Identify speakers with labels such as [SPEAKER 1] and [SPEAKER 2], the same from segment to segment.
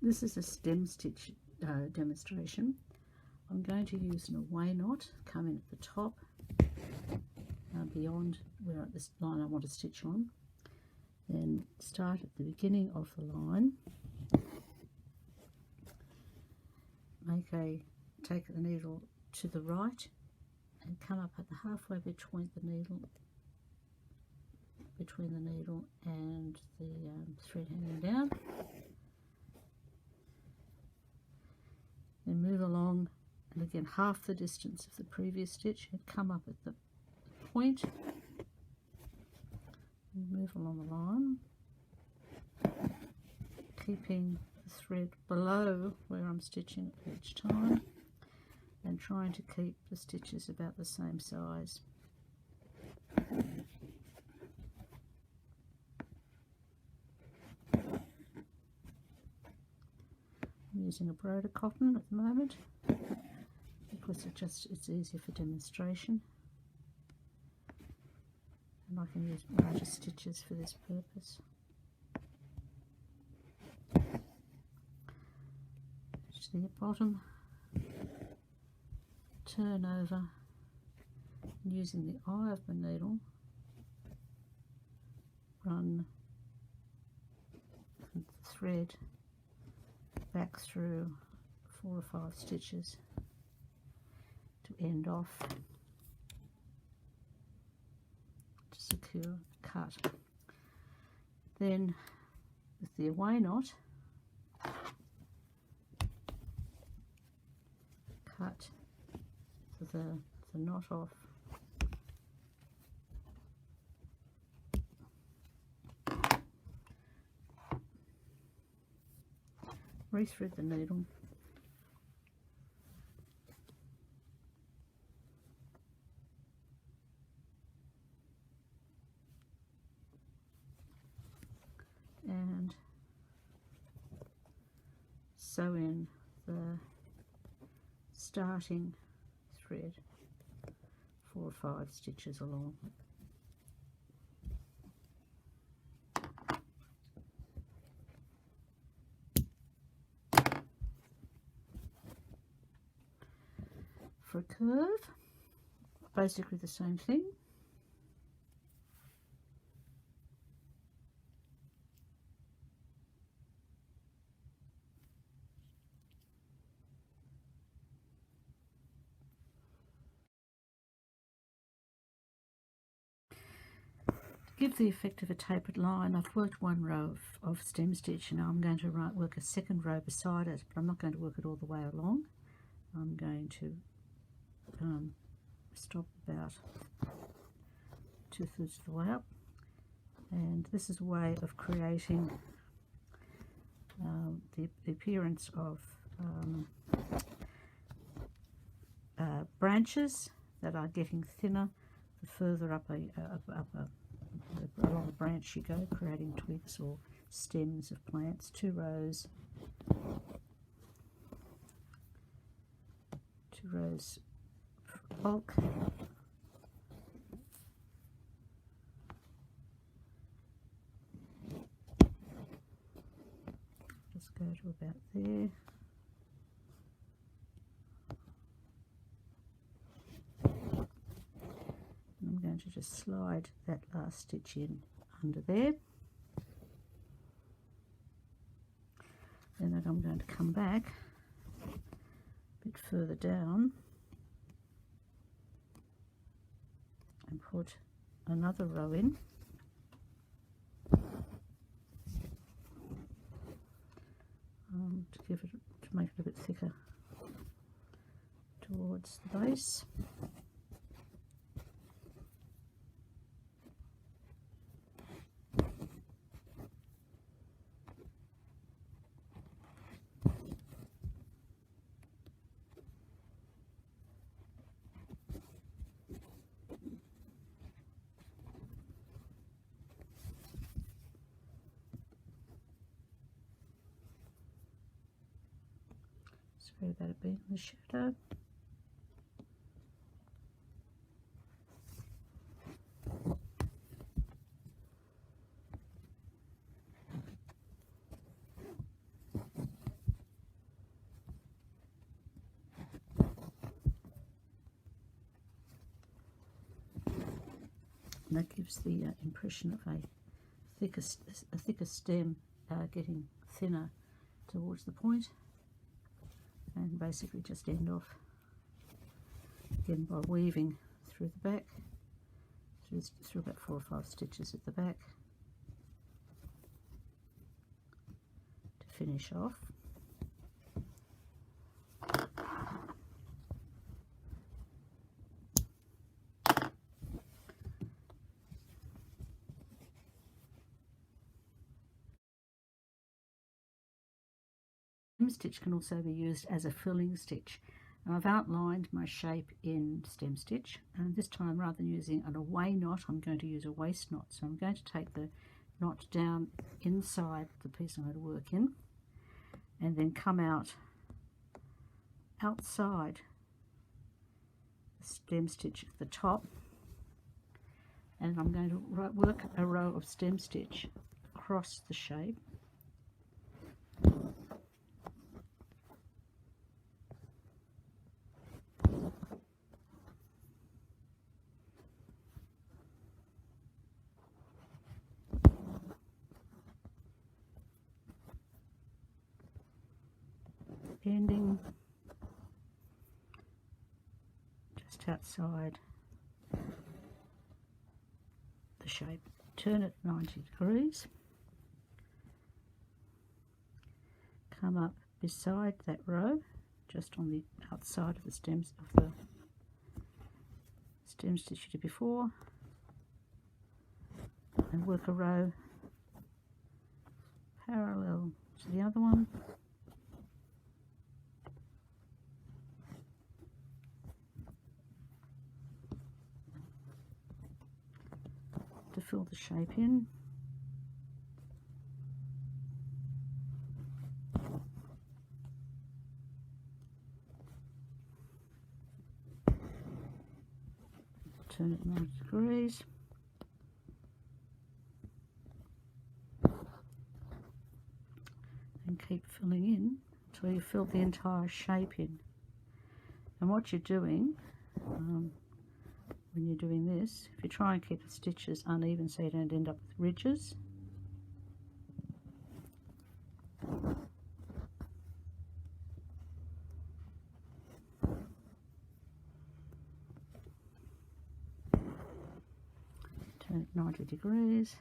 [SPEAKER 1] This is a stem stitch demonstration. I'm going to use an away knot, come in at the top, beyond where this line I want to stitch on, then start at the beginning of the line, take the needle to the right and come up at the halfway between the needle and the thread hanging down, then move along, and again half the distance of the previous stitch, and come up at the point and move along the line, keeping the thread below where I'm stitching each time and trying to keep the stitches about the same size. I'm using embroidery cotton at the moment because it's easier for demonstration, and I can use larger stitches for this purpose. To the bottom, turn over, and using the eye of the needle, run the thread back through 4 or 5 stitches to end off to secure the cut. Then with the away knot, cut the knot off rethread the needle, and sew in the starting thread 4 or 5 stitches along. For a curve, basically the same thing. To give the effect of a tapered line, I've worked one row of stem stitch, and now I'm going to work a second row beside it, but I'm not going to work it all the way along. I'm going to stop about 2/3 of the way up, and this is a way of creating the appearance of branches that are getting thinner the further up along the branch you go, creating twigs or stems of plants. 2 rows, 2 rows bulk, just go to about there, and I'm going to just slide that last stitch in under there, and then I'm going to come back a bit further down and put another row in, to make it a bit thicker towards the base. Sorry about it being in the shadow. And that gives the impression of a thicker stem getting thinner towards the point, and basically just end off again by weaving through the back, through about 4 or 5 stitches at the back to finish off. Stem stitch can also be used as a filling stitch, and I've outlined my shape in stem stitch, and this time rather than using an away knot I'm going to use a waist knot. So I'm going to take the knot down inside the piece I'm going to work in and then come out outside the stem stitch at the top, and I'm going to work a row of stem stitch across the shape. Ending just outside the shape. Turn it 90 degrees. Come up beside that row, just on the outside of the stems of the stem stitch you did before, and work a row parallel to the other one. To fill the shape in. Turn it 90 degrees. And keep filling in until you fill the entire shape in. And what you're doing when you're doing this, if you try and keep the stitches uneven so you don't end up with ridges, turn it 90 degrees,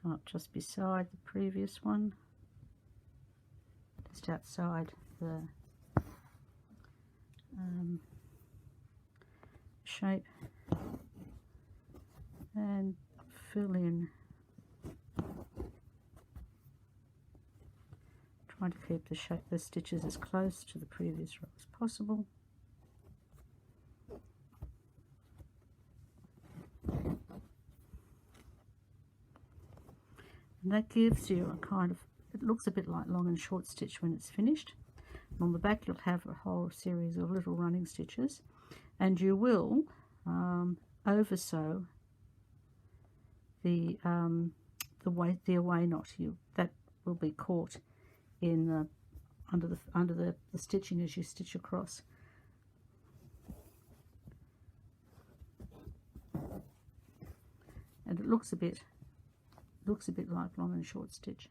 [SPEAKER 1] come up just beside the previous one, just outside the shape, and fill in, trying to keep the stitches as close to the previous row as possible. And that gives you a kind of, it looks a bit like long and short stitch when it's finished. And on the back you'll have a whole series of little running stitches, and you will over sew the away knot. That will be caught in the under the stitching as you stitch across. And it looks a bit like long and short stitch.